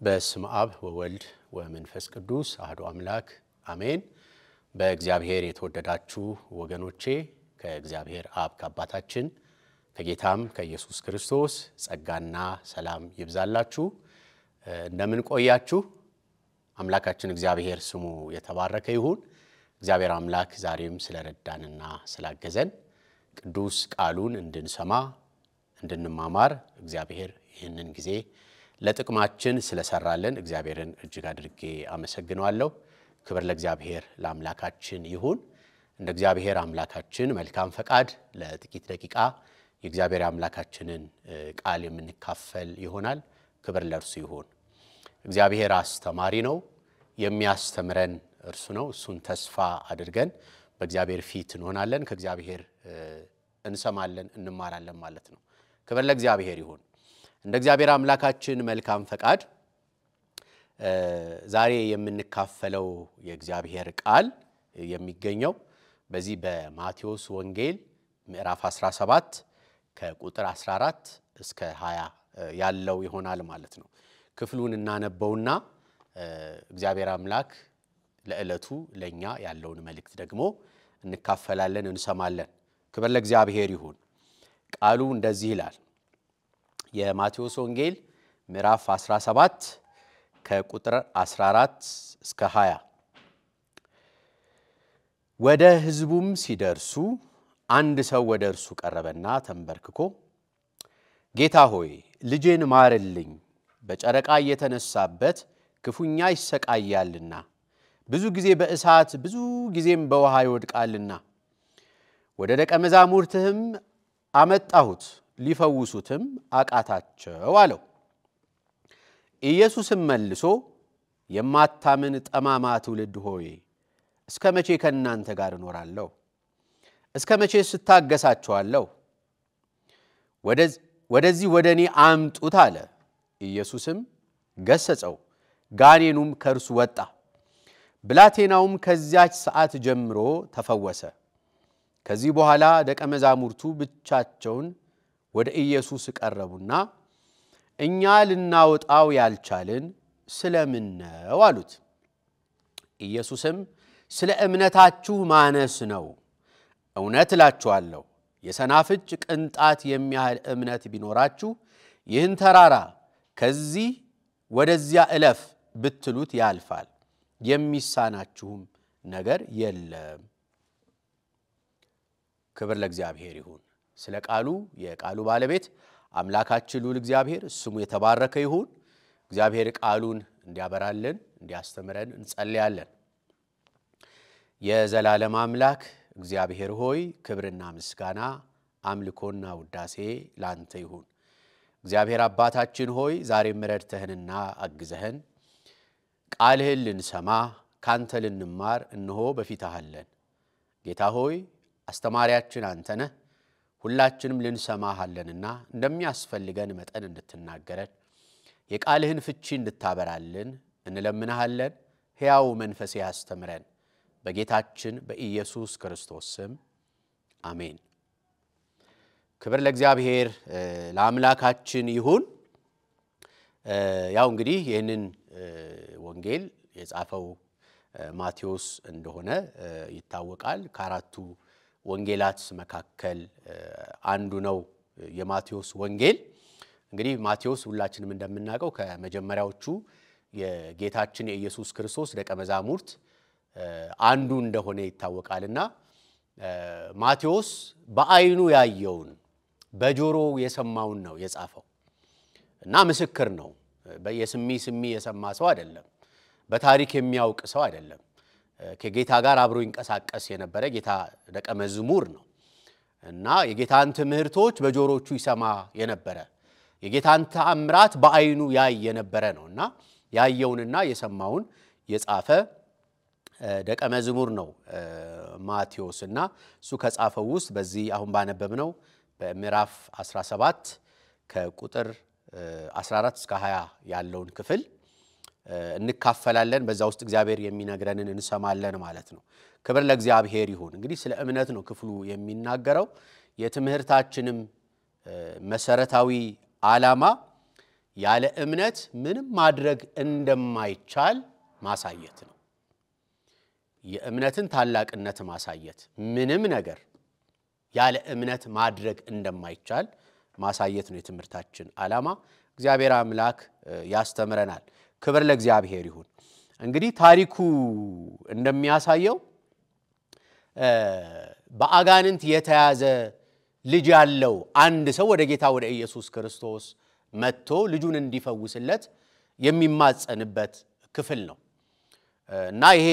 በስመ አብ ወወልድ ወመንፈስ ቅዱስ አሐዱ አምላክ አሜን። በእግዚአብሔር የተወደዳችሁ ወገኖቼ ከእግዚአብሔር አብ ከአባታችን ከጌታም ከኢየሱስ ክርስቶስ ጸጋና ሰላም ይብዛላችሁ። እንደምን ቆያችሁ? አምላካችን እግዚአብሔር ስሙ የተባረከ ይሁን። እግዚአብሔር አምላክ ዛሬም ስለረዳንና ስላገዘን ቅዱስ ቃሉን እንድንሰማ እንድንማማር እግዚአብሔር ይህንን ጊዜ ለጥቅማችን ስለሰራለን እግዚአብሔርን እጅግ አድርጌ አመሰግናለሁ። ክብር ለእግዚአብሔር ለአምላካችን ይሁን። እንደ እግዚአብሔር አምላካችን መልካም ፈቃድ ለጥቂት ደቂቃ የእግዚአብሔር አምላካችንን ቃል የምንካፈል ይሆናል። ክብር ለእርሱ ይሁን። እግዚአብሔር አስተማሪ ነው፣ የሚያስተምረን እርሱ ነው። እሱን ተስፋ አድርገን በእግዚአብሔር ፊት እንሆናለን፣ ከእግዚአብሔር እንሰማለን፣ እንማራለን ማለት ነው። ክብር ለእግዚአብሔር ይሁን። እንደ እግዚአብሔር አምላካችን መልካም ፈቃድ ዛሬ የምንካፈለው የእግዚአብሔር ቃል የሚገኘው በዚህ በማቴዎስ ወንጌል ምዕራፍ 17 ከቁጥር 14 እስከ 20 ያለው ይሆናል ማለት ነው። ክፍሉን እናነበውና እግዚአብሔር አምላክ ለዕለቱ ለኛ ያለውን መልእክት ደግሞ እንካፈላለን፣ እንሰማለን። ክብር ለእግዚአብሔር ይሁን። ቃሉ እንደዚህ ይላል። የማቴዎስ ወንጌል ምዕራፍ 17 ከቁጥር 14 እስከ 20 ወደ ሕዝቡም ሲደርሱ አንድ ሰው ወደ እርሱ ቀረበና ተንበርክኮ ጌታ ሆይ ልጄን ማርልኝ፣ በጨረቃ እየተነሳበት ክፉኛ ይሰቃያልና ብዙ ጊዜ በእሳት ብዙ ጊዜም በውሃ ይወድቃልና ወደ ደቀ መዛሙርትህም አመጣሁት ሊፈውሱትም አቃታቸው አለው። ኢየሱስም መልሶ የማታምን ጠማማ ትውልድ ሆይ እስከ መቼ ከእናንተ ጋር እኖራለሁ? እስከ መቼ ስታገሳቸዋለሁ? ወደዚህ ወደ እኔ አምጡት አለ። ኢየሱስም ገሰጸው፣ ጋኔኑም ከእርሱ ወጣ። ብላቴናውም ከዚያች ሰዓት ጀምሮ ተፈወሰ። ከዚህ በኋላ ደቀ መዛሙርቱ ብቻቸውን ወደ ኢየሱስ ቀረቡና እኛ ልናወጣው ያልቻልን ስለምን ነው አሉት። ኢየሱስም ስለ እምነታችሁ ማነስ ነው። እውነት እላችኋለሁ የሰናፍጭ ቅንጣት የሚያህል እምነት ቢኖራችሁ ይህን ተራራ ከዚህ ወደዚያ እለፍ ብትሉት ያልፋል፣ የሚሳናችሁም ነገር የለም። ክብር ለእግዚአብሔር ይሁን። ስለ ቃሉ የቃሉ ባለቤት አምላካችን ልዑል እግዚአብሔር ስሙ የተባረከ ይሁን። እግዚአብሔር ቃሉን እንዲያበራልን እንዲያስተምረን እንጸልያለን። የዘላለም አምላክ እግዚአብሔር ሆይ ክብርና ምስጋና አምልኮና ውዳሴ ላንተ ይሁን። እግዚአብሔር አባታችን ሆይ ዛሬም ረድተህንና አግዘህን ቃልህን ልንሰማ ካንተ ልንማር እነሆ በፊትህ አለን። ጌታ ሆይ አስተማሪያችን አንተ ነህ። ሁላችንም ልንሰማህ አለንና እንደሚያስፈልገን መጠን እንድትናገረን የቃልህን ፍቺ እንድታበራልን እንለምንሃለን። ሕያው መንፈስ ያስተምረን በጌታችን በኢየሱስ ክርስቶስ ስም አሜን። ክብር ለእግዚአብሔር ለአምላካችን ይሁን። ያው እንግዲህ ይህንን ወንጌል የጻፈው ማቴዎስ እንደሆነ ይታወቃል። ከአራቱ ወንጌላት መካከል አንዱ ነው የማቴዎስ ወንጌል። እንግዲህ ማቴዎስ ሁላችንም እንደምናውቀው ከመጀመሪያዎቹ የጌታችን የኢየሱስ ክርስቶስ ደቀ መዛሙርት አንዱ እንደሆነ ይታወቃልና ማቴዎስ በአይኑ ያየውን በጆሮው የሰማውን ነው የጻፈው እና ምስክር ነው። በየስሚ የሰማ ሰው አይደለም፣ በታሪክ የሚያውቅ ሰው አይደለም። ከጌታ ጋር አብሮ ይንቀሳቀስ የነበረ ጌታ ደቀ መዝሙር ነው እና የጌታን ትምህርቶች በጆሮቹ ይሰማ የነበረ የጌታን ተአምራት በአይኑ ያይ የነበረ ነውና ያየውንና የሰማውን የጻፈ ደቀ መዝሙር ነው ማቴዎስና እሱ ከጻፈው ውስጥ በዚህ አሁን ባነበብነው በምዕራፍ 17 ከቁጥር 14 እስከ 20 ያለውን ክፍል እንካፈላለን። በዛ ውስጥ እግዚአብሔር የሚነግረንን እንሰማለን ማለት ነው። ክብር ለእግዚአብሔር ይሁን። እንግዲህ ስለ እምነት ነው ክፍሉ የሚናገረው። የትምህርታችንም መሰረታዊ ዓላማ ያለ እምነት ምንም ማድረግ እንደማይቻል ማሳየት ነው የእምነትን ታላቅነት ማሳየት ምንም ነገር ያለ እምነት ማድረግ እንደማይቻል ማሳየት ነው የትምርታችን ዓላማ እግዚአብሔር አምላክ ያስተምረናል ክብር ለእግዚአብሔር ይሁን እንግዲህ ታሪኩ እንደሚያሳየው በአጋንንት የተያዘ ልጅ ያለው አንድ ሰው ወደ ጌታ ወደ ኢየሱስ ክርስቶስ መጥቶ ልጁን እንዲፈውስለት የሚማጸንበት ክፍል ነው እና ይሄ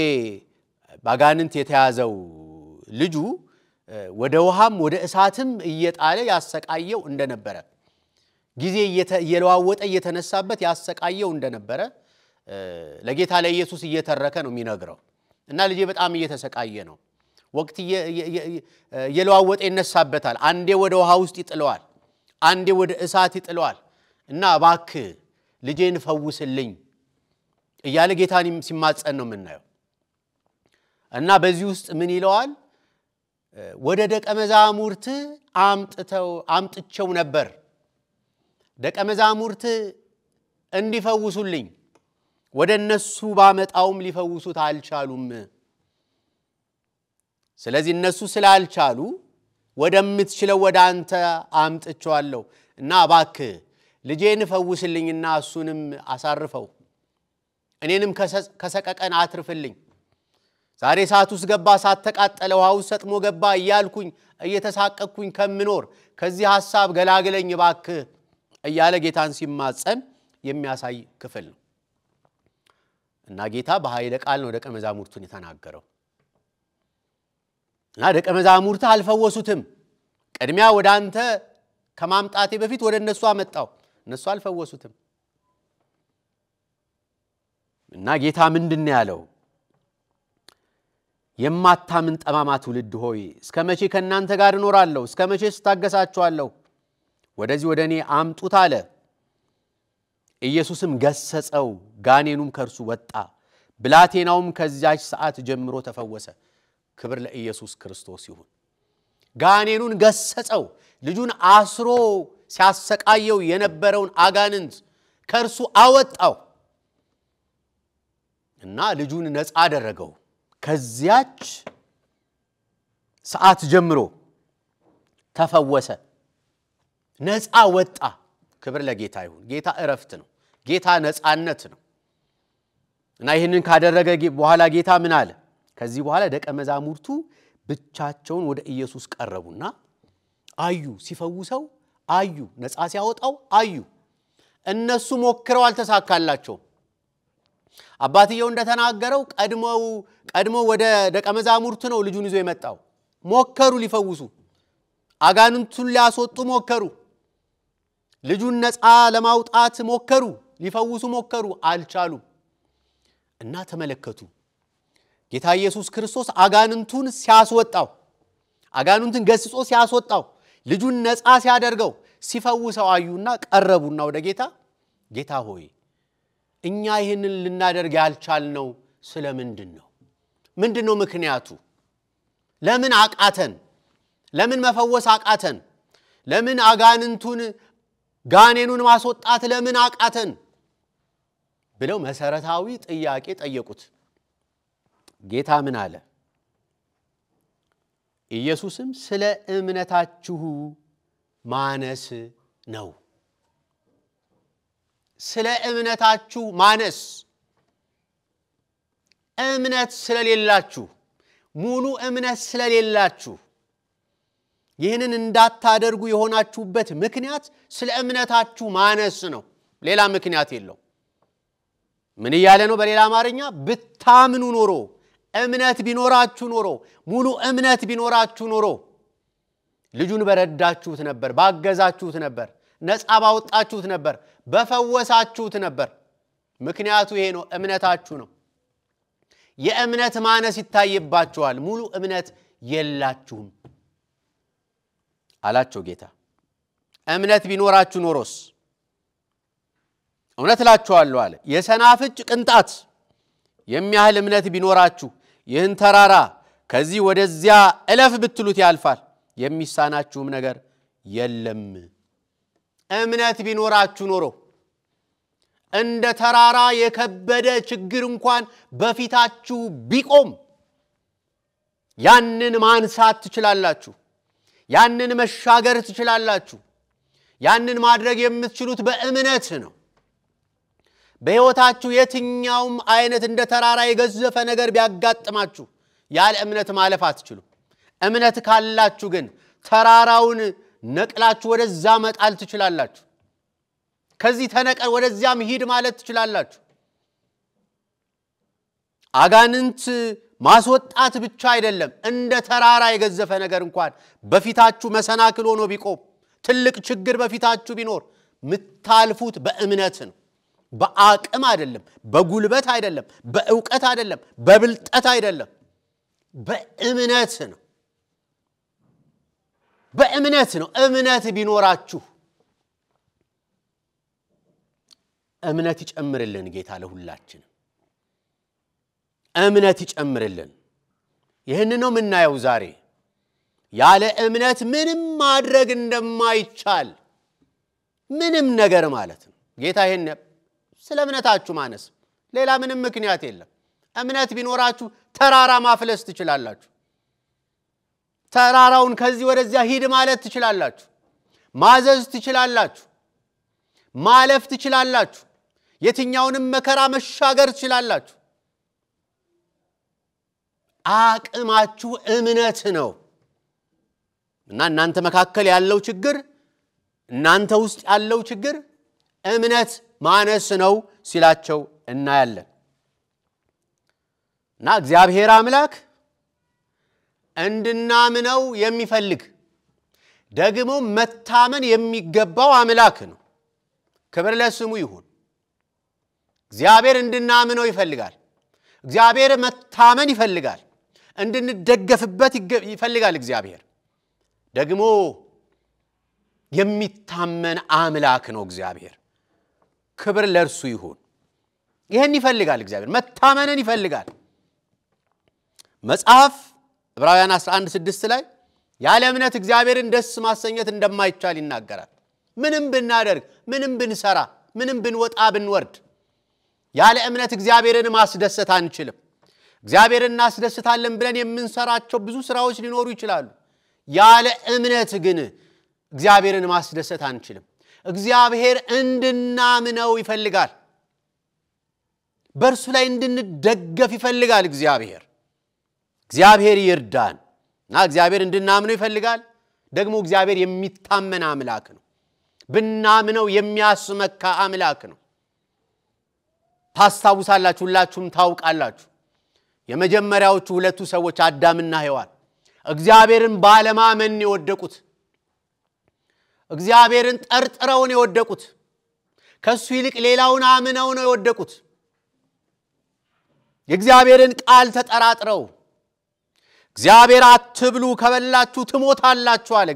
በአጋንንት የተያዘው ልጁ ወደ ውሃም ወደ እሳትም እየጣለ ያሰቃየው እንደነበረ ጊዜ እየለዋወጠ እየተነሳበት ያሰቃየው እንደነበረ ለጌታ ለኢየሱስ እየተረከ ነው የሚነግረው እና ልጄ በጣም እየተሰቃየ ነው ወቅት እየለዋወጠ ይነሳበታል አንዴ ወደ ውሃ ውስጥ ይጥለዋል አንዴ ወደ እሳት ይጥለዋል እና እባክህ ልጄን ፈውስልኝ እያለ ጌታን ሲማጸን ነው የምናየው እና በዚህ ውስጥ ምን ይለዋል ወደ ደቀ መዛሙርት አምጥቸው ነበር ደቀ መዛሙርት እንዲፈውሱልኝ ወደ እነሱ ባመጣውም ሊፈውሱት አልቻሉም ስለዚህ እነሱ ስላልቻሉ ወደምትችለው ወደ አንተ አምጥቻለሁ እና እባክህ ልጄን ፈውስልኝና እሱንም አሳርፈው እኔንም ከሰቀቀን አትርፍልኝ ዛሬ ሰዓት ውስጥ ገባ ሳተቃጠለ ውሃው ሰጥሞ ገባ እያልኩኝ እየተሳቀቅኩኝ ከምኖር ከዚህ ሐሳብ ገላግለኝ እባክህ እያለ ጌታን ሲማጸን የሚያሳይ ክፍል ነው እና ጌታ በኃይለ ቃል ነው ደቀ መዛሙርቱን የተናገረው እና ደቀ መዛሙርቱ አልፈወሱትም ቀድሚያ ወደ አንተ ከማምጣቴ በፊት ወደ እነሱ አመጣው እነሱ አልፈወሱትም እና ጌታ ምንድነው ያለው የማታምን ጠማማ ትውልድ ሆይ እስከመቼ ከናንተ ጋር እኖራለሁ እስከመቼ ስታገሳችኋለሁ ወደዚህ ወደኔ አምጡት አለ ኢየሱስም ገሰጸው ጋኔኑም ከርሱ ወጣ ብላቴናውም ከዚያች ሰዓት ጀምሮ ተፈወሰ ክብር ለኢየሱስ ክርስቶስ ይሁን ጋኔኑን ገሰጸው ልጁን አስሮ ሲያሰቃየው የነበረውን አጋንንት ከርሱ አወጣው እና ልጁን ነፃ አደረገው ከዚያች ሰዓት ጀምሮ ተፈወሰ ነፃ ወጣ ክብር ለጌታ ይሁን ጌታ እረፍት ነው ጌታ ነፃነት ነው እና ይሄንን ካደረገ በኋላ ጌታ ምን አለ ከዚህ በኋላ ደቀ መዛሙርቱ ብቻቸውን ወደ ኢየሱስ ቀረቡና አዩ ሲፈውሰው አዩ ነፃ ሲያወጣው አዩ እነሱ ሞክረው አልተሳካላቸው አባትየው እንደተናገረው ቀድሞ ወደ ደቀ መዛሙርቱ ነው ልጁን ይዞ የመጣው ሞከሩ ሊፈውሱ አጋንንቱን ሊያስወጡ ሞከሩ ልጁን ነፃ ለማውጣት ሞከሩ ሊፈውሱ ሞከሩ አልቻሉም እና ተመለከቱ ጌታ ኢየሱስ ክርስቶስ አጋንንቱን ሲያስወጣው አጋንንቱን ገስጾ ሲያስወጣው ልጁን ነፃ ሲያደርገው ሲፈውሰው አዩና ቀረቡና ወደ ጌታ ሆይ እኛ ይሄንን ልናደርግ ያልቻልነው ስለምንድነው ምንድነው ምክንያቱ ለምን አቃተን ለምን መፈወስ አቃተን ለምን አጋንንቱን ጋኔኑን ማስወጣት ለምን አቃተን ብለው መሰረታዊ ጥያቄ ጠየቁት ጌታ ምን አለ ኢየሱስም ስለ እምነታችሁ ማነስ ነው ስለ እምነታችሁ ማነስ እምነት ስለሌላችሁ ሙሉ እምነት ስለሌላችሁ ይህንን እንዳታደርጉ የሆናችሁበት ምክንያት ስለ እምነታችሁ ማነስ ነው ሌላ ምክንያት የለው ምን ይያለ ነው በሌላ አማርኛ ብታምኑ ኖሮ እምነት ቢኖራችሁ ኖሮ ሙሉ እምነት ቢኖራችሁ ኖሮ ልጁን በረዳችሁት ነበር ባገዛችሁት ነበር ነፃ ባወጣችሁት ነበር በፈወሳችሁት ነበር ምክንያቱ ይሄ ነው እምነታችሁ ነው የእምነት ማነስ ይታይባችኋል ሙሉ እምነት የላችሁም አላቸው ጌታ እምነት ቢኖራችሁ ኖሮስ እውነት እላችኋለሁ አለ የሰናፍጭ ቅንጣት የሚያህል እምነት ቢኖራችሁ ይህን ተራራ ከዚህ ወደዚያ እለፍ ብትሉት ያልፋል የሚሳናችሁም ነገር የለም እምነት ቢኖራችሁ ኖሮ እንደ ተራራ የከበደ ችግር እንኳን በፊታችሁ ቢቆም ያንን ማንሳት ትችላላችሁ ያንን መሻገር ትችላላችሁ ያንን ማድረግ የምትችሉት በእምነት ነው በሕይወታችሁ የትኛውም አይነት እንደ ተራራ የገዘፈ ነገር ቢያጋጥማችሁ ያለ እምነት ማለፍ አትችሉም እምነት ካላችሁ ግን ተራራውን ነቅላችሁ ወደዛ መጣል ትችላላችሁ ከዚህ ተነቀል ወደዚያም ሂድ ማለት ትችላላችሁ አጋንንት ማስወጣት ብቻ አይደለም እንደ ተራራ የገዘፈ ነገር እንኳን በፊታችሁ መሰናክል ሆኖ ቢቆም ትልቅ ችግር በፊታችሁ ቢኖር ምታልፉት በእምነት ነው በአቅም አይደለም በጉልበት አይደለም በእውቀት አይደለም በብልጠት አይደለም በእምነት ነው እምነት ቢኖራችሁ እምነት ይጨምርልን ጌታ ለሁላችን እምነት ይጨምርልን ይሄን ነው ምናየው ዛሬ ያለ እምነት ምንም ማድረግ እንደማይቻል ምንም ነገር ማለት ነው ጌታ ይሄን ስለ እምነታችሁ ማነስ ሌላ ምንም ምክንያት የለም እምነት ቢኖራችሁ ተራራ ማፍለስ ትችላላችሁ ተራራውን ከዚህ ወደዚያ ሂድ ማለት ትችላላችሁ ማዘዝ ትችላላችሁ ማለፍ ትችላላችሁ የትኛውንም መከራ መሻገር ትችላላችሁ አቅማችሁ እምነት ነው እና እናንተ መካከል ያለው ችግር እናንተ ውስጥ ያለው ችግር እምነት ማነስ ነው ሲላቸው እናያለን እና እግዚአብሔር አምላክ እንድናምነው የሚፈልግ ደግሞ መታመን የሚገባው አምላክ ነው ክብር ለስሙ ይሁን እግዚአብሔር እንድናምነው ይፈልጋል እግዚአብሔር መታመን ይፈልጋል እንድንደገፍበት ይፈልጋል እግዚአብሔር ደግሞ የሚታመን አምላክ ነው እግዚአብሔር ክብር ለርሱ ይሁን ይሄን ይፈልጋል እግዚአብሔር መታመንን ይፈልጋል መጽሐፍ ዕብራውያን 11:6 ላይ ያለ እምነት እግዚአብሔርን ደስ ማሰኘት እንደማይቻል ይናገራል ምንም ብናደርግ ምንም ብንሰራ ምንም ብንወጣ ብንወርድ ያለ እምነት እግዚአብሔርን ማስደሰት አንችልም እግዚአብሔርን እናስደስታለን ብለን የምንሰራቸው ብዙ ስራዎች ሊኖሩ ይችላሉ ያለ እምነት ግን እግዚአብሔርን ማስደሰት አንችልም እግዚአብሔር እንድናምነው ይፈልጋል በእርሱ ላይ እንድንደገፍ ይፈልጋል እግዚአብሔር ይርዳን እና እግዚአብሔር እንድናምነው ይፈልጋል ደግሞ እግዚአብሔር የሚታመን አምላክ ነው ብናምነው የሚያስመካ አምላክ ነው ታስታውሳላችሁ ሁላችሁም ታውቃላችሁ የመጀመሪያዎቹ ሁለቱ ሰዎች አዳምና ሔዋን እግዚአብሔርን ባለማመን የወደቁት እግዚአብሔርን ጠርጥረው ነው የወደቁት ከሱ ይልቅ ሌላውን አምነው ነው የወደቁት የእግዚአብሔርን ቃል ተጠራጥረው እግዚአብሔር አትብሉ ከበላችሁ ትሞታላችሁ አለ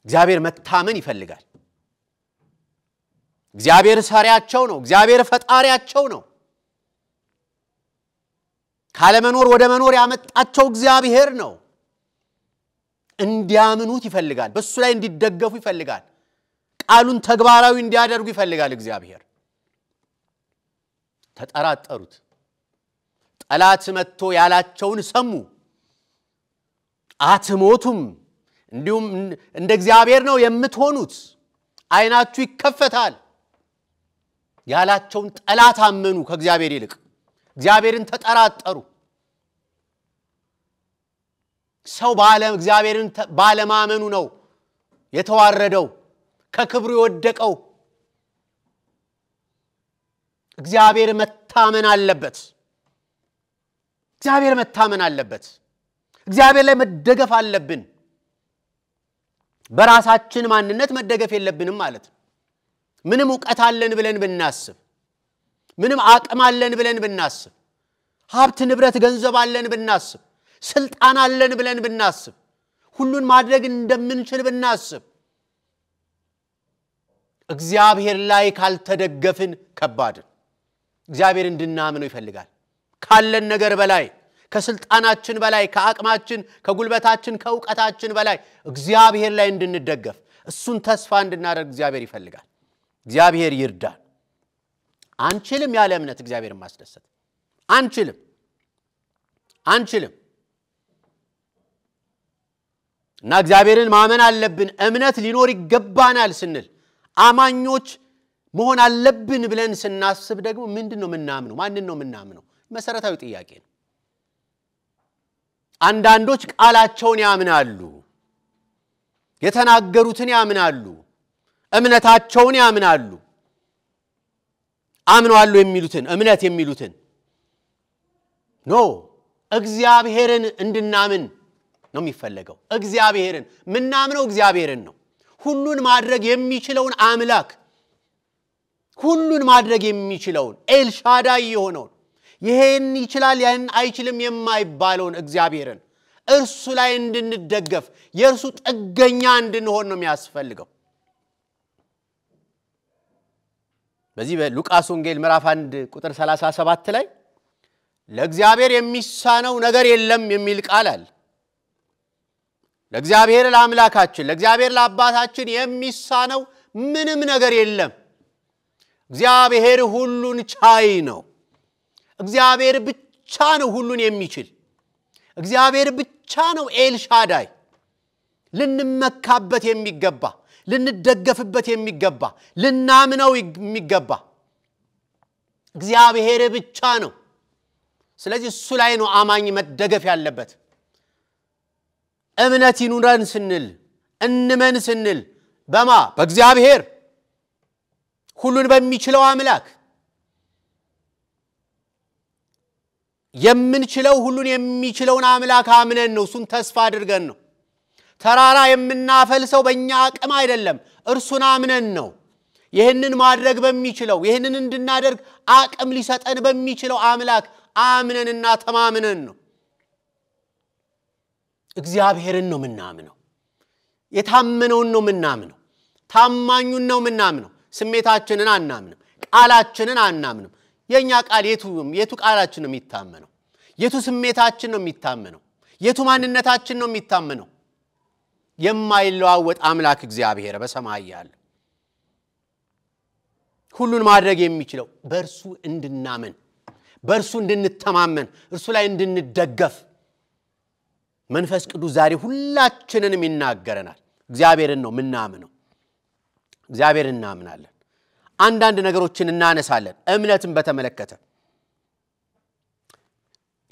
እግዚአብሔር መታመን ይፈልጋል እግዚአብሔር ሰሪያቸው ነው እግዚአብሔር ፈጣሪያቸው ነው ካለ መኖር ወደ መኖር ያመጣቸው እግዚአብሔር ነው እንዲያምኑት ይፈልጋል በሱ ላይ እንዲደገፉ ይፈልጋል ቃሉን ተግባራዊ እንዲያደርጉ ይፈልጋል እግዚአብሔር ተጠራጠሩት ጠላት መጥቶ ያላቸውን ሰሙ አትሞቱም እንዲሁም እንደ እግዚአብሔር ነው የምትሆኑት አይናችሁ ይከፈታል ያላቸውን ጠላት አመኑ ከእግዚአብሔር ይልቅ እግዚአብሔርን ተጠራጠሩ ሰው እግዚአብሔርን ባለማመኑ ነው የተዋረደው ከክብሩ የወደቀው እግዚአብሔር መታመን አለበት እግዚአብሔር ላይ መደገፍ አለብን በራሳችን ማንነት መደገፍ የለብንም ማለት ነው ምንም ዕውቀት አለን ብለን ብናስብ ምንም አቅም አለን ብለን ብናስብ ሀብት ንብረት ገንዘብ አለን ብናስብ ስልጣን አለን ብለን ብናስብ ሁሉን ማድረግ እንደምንችል ብናስብ እግዚአብሔር ላይ ካልተደገፍን ከባድ እግዚአብሔር እንድናምነው ይፈልጋል ካለን ነገር በላይ ከስልጣናችን በላይ ከአቅማችን ከጉልበታችን ከዕውቀታችን በላይ እግዚአብሔር ላይ እንድንደገፍ እሱን ተስፋ እንድናደርግ እግዚአብሔር ይፈልጋል እግዚአብሔር ይርዳን አንችልም ያለ እምነት እግዚአብሔርን ማስደሰት አንችልም እና እግዚአብሔርን ማመን አለብን እምነት ሊኖር ይገባናል ስንል አማኞች መሆን አለብን ብለን ስናስብ ደግሞ ምንድነው ምናምነው ማንነው ምናምነው መሰረታዊ ጥያቄ ነው አንዳንዶች ቃላቸውን ያምናሉ የተናገሩትን ያምናሉ እምነታቸውን ያምናሉ አምነዋል የሚሉትን እምነት የሚሉትን ኖ እግዚአብሔርን እንድናምን ነው የሚፈልገው እግዚአብሔርን ምናምነው እግዚአብሔርን ነው ሁሉን ማድረግ የሚችለውን አምላክ ሁሉን ማድረግ የሚችለውን ኤልሻዳይ የሆነውን ይሄን ይችላል ያን አይችልም የማይባለውን እግዚአብሔርን እርሱ ላይ እንድንደገፍ የእርሱ ጥገኛ እንድንሆን ነው የሚያስፈልገው በዚህ በሉቃስ ወንጌል ምዕራፍ 1 ቁጥር 37 ላይ ለእግዚአብሔር የሚሳነው ነገር የለም የሚል ቃል አለ ለእግዚአብሔር ለአምላካችን ለእግዚአብሔር ለአባታችን የሚሳነው ምንም ነገር የለም እግዚአብሔር ሁሉን ቻይ ነው እግዚአብሔር ብቻ ነው ሁሉን የሚችል እግዚአብሔር ብቻ ነው ኤልሻዳይ ልንመካበት የሚገባ ልንደገፍበት የሚገባ ልናምነው የሚገባ እግዚአብሔር ብቻ ነው ስለዚህ እሱ ላይ ነው አማኝ መደገፍ ያለበት እምነት ይኑረን ስንል እንመን ስንል በእግዚአብሔር ሁሉን በሚችለው አምላክ የምንችለው ሁሉን የሚችለውን አምላክ አምነን ነው እሱን ተስፋ አድርገን ነው ተራራ የምናፈልሰው በእኛ አቅም አይደለም እርሱን አምነን ነው ይሄንን ማድረግ በሚችለው ይሄንን እንድናደርግ አቅም ሊሰጠን በሚችለው አምላክ አምነንና ተማምነን ነው እግዚአብሔርን ነው ምናምነው የታመነውን ነው ምናምነው ታማኙን ነው ምናምነው ስሜታችንን አናምንም ቃላችንን አናምንም የኛ ቃል የቱ ቃላችን ነው የሚታመነው የቱ ስሜታችን ነው የሚታመነው የቱ ማንነታችን ነው የሚታመነው የማይለዋወጥ አምላክ እግዚአብሔር በሰማይ ያለ ሁሉን ማድረግ የሚችለው በእርሱ እንድናመን በእርሱ እንድንተማመን እርሱ ላይ እንድንደገፍ መንፈስ ቅዱስ ዛሬ ሁላችንንም ይናገረናል እግዚአብሔርን ነው ምናምነው እግዚአብሔርን እናምናለን አንዳንድ ነገሮችን እናነሳለን እምነትን በተመለከተ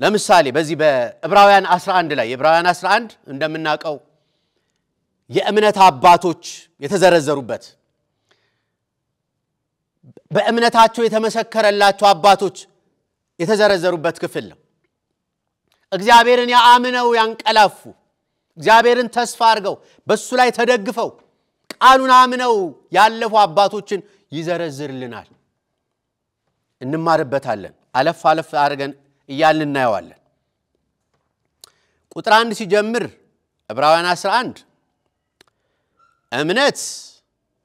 ለምሳሌ በዚህ በዕብራውያን 11 ላይ ዕብራውያን 11 እንደምናቀው የእምነት አባቶች የተዘረዘሩበት በእምነታቸው የተመሰከረላቸው አባቶች የተዘረዘሩበት ክፍል ነው እግዚአብሔርን ያምነው ያንቀላፉ እግዚአብሔርን ተስፋ አድርገው በሱ ላይ ተደግፈው ቃሉን አምነው ያለፉ አባቶችን ይዘረዝርልናል እንማርበታለን አለፍ አድርገን እያልን እናየዋለን ቁጥር 1 ሲጀምር ዕብራውያን 11 እምነት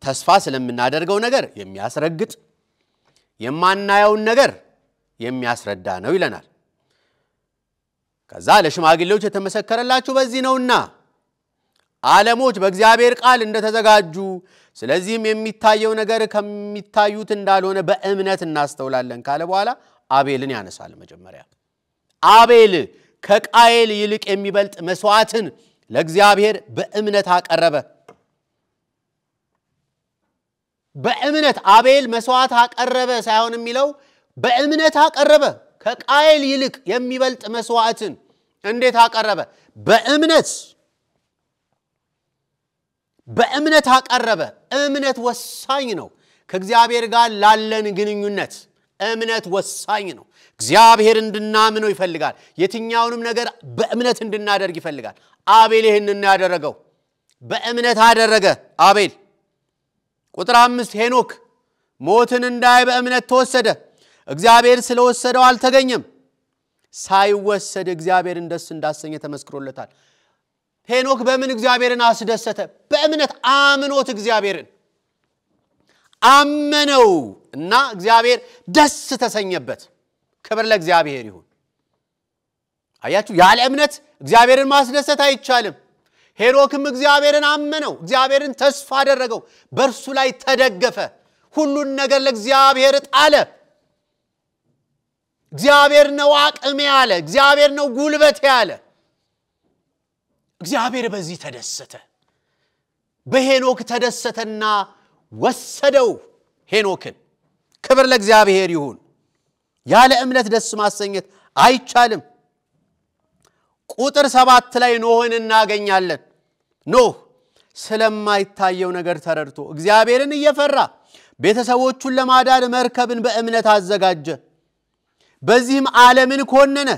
ተስፋ ስለምናደርገው ነገር የሚያስረግጥ የማናየውን ነገር የሚያስረዳ ነው ይለናል ከዛ ለሽማግሌዎች የተመሰከረላችሁ በዚህ ነውና ዓለሞች በእግዚአብሔር ቃል እንደተዘጋጁ ስለዚህም የሚታየው ነገር ከሚታዩት እንዳልሆነ በእምነት እናስተውላለን ካለ በኋላ አቤልን ያነሳል መጀመሪያ አቤል ከቃየል ይልቅ የሚበልጥ መስዋዕትን ለእግዚአብሔር በእምነት አቀረበ በእምነት አቤል መስዋዕት አቀረበ ሳይሆን የሚለው በእምነት አቀረበ ከቃየል ይልቅ የሚበልጥ መስዋዕትን እንዴት አቀረበ በእምነት አቀረበ እምነት ወሳኝ ነው ከእግዚአብሔር ጋር ላለን ግንኙነት እምነት ወሳኝ ነው እግዚአብሔር እንድናምነው ይፈልጋል የትኛውንም ነገር በእምነት እንድናደርግ ይፈልጋል አቤል ይሄንን ያደረገው በእምነት አደረገ አቤል ቁጥር 5 ሄኖክ ሞትን እንዳይ በእምነት ተወሰደ እግዚአብሔር ስለወሰደው አልተገኘም ሳይወሰድ እግዚአብሔርን ደስ እንዳሰኘ ተመስክሮለታል ሄኖክ በምን እግዚአብሔርን አስደሰተ በእምነት አምኖት እግዚአብሔርን አመነው እና እግዚአብሔር ደስ ተሰኘበት ክብር ለእግዚአብሔር ይሁን አያችሁ ያለ እምነት እግዚአብሔርን ማስደሰት አይቻልም ሄኖክም እግዚአብሔርን አመነው እግዚአብሔርን ተስፋ አደረገው በእርሱ ላይ ተደገፈ ሁሉን ነገር ለእግዚአብሔር ጣለ። እግዚአብሔር ነው አቅሜ ያለ፣ እግዚአብሔር ነው ጉልበቴ ያለ። እግዚአብሔር በዚህ ተደሰተ። በሄኖክ ተደሰተና ወሰደው ሄኖክን። ክብር ለእግዚአብሔር ይሁን። ያለ እምነት ደስ ማሰኘት አይቻልም። ቁጥር 7 ላይ ኖህን እናገኛለን። ኖህ ስለማይታየው ነገር ተረድቶ እግዚአብሔርን እየፈራ ቤተሰቦቹን ለማዳን መርከብን በእምነት አዘጋጀ። በዚህም ዓለምን ኮነነ፣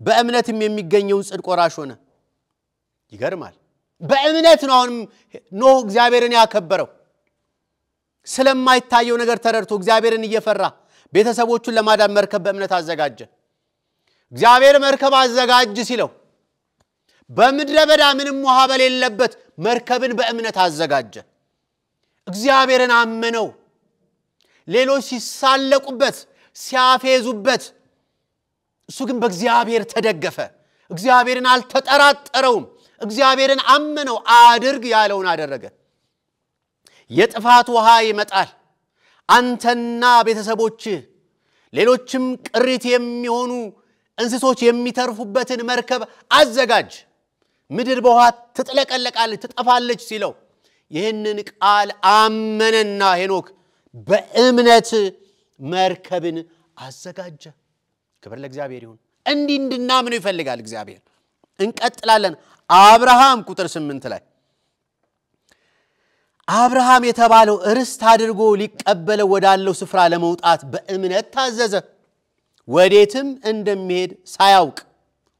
በእምነትም የሚገኘውን ጽድቅ ወራሽ ሆነ። ይገርማል። በእምነት ነው አሁን ኖህ እግዚአብሔርን ያከበረው። ስለማይታየው ነገር ተረድቶ እግዚአብሔርን እየፈራ ቤተሰቦቹን ለማዳን መርከብ በእምነት አዘጋጀ። እግዚአብሔር መርከብ አዘጋጅ ሲለው በምድረ በዳ ምንም ውሃ በሌለበት መርከብን በእምነት አዘጋጀ። እግዚአብሔርን አመነው። ሌሎች ሲሳለቁበት ሲያፌዙበት፣ እሱ ግን በእግዚአብሔር ተደገፈ። እግዚአብሔርን አልተጠራጠረውም። እግዚአብሔርን አመነው። አድርግ ያለውን አደረገ። የጥፋት ውሃ ይመጣል፣ አንተና ቤተሰቦች ሌሎችም ቅሪት የሚሆኑ እንስሶች የሚተርፉበትን መርከብ አዘጋጅ፣ ምድር በውሃ ትጥለቀለቃለች ትጠፋለች ሲለው ይህንን ቃል አመነና ሄኖክ በእምነት መርከብን አዘጋጀ። ክብር ለእግዚአብሔር ይሁን። እንዲህ እንድናምነው ይፈልጋል እግዚአብሔር። እንቀጥላለን። አብርሃም ቁጥር 8 ላይ አብርሃም የተባለው ርስት አድርጎ ሊቀበለው ወዳለው ስፍራ ለመውጣት በእምነት ታዘዘ። ወዴትም እንደሚሄድ ሳያውቅ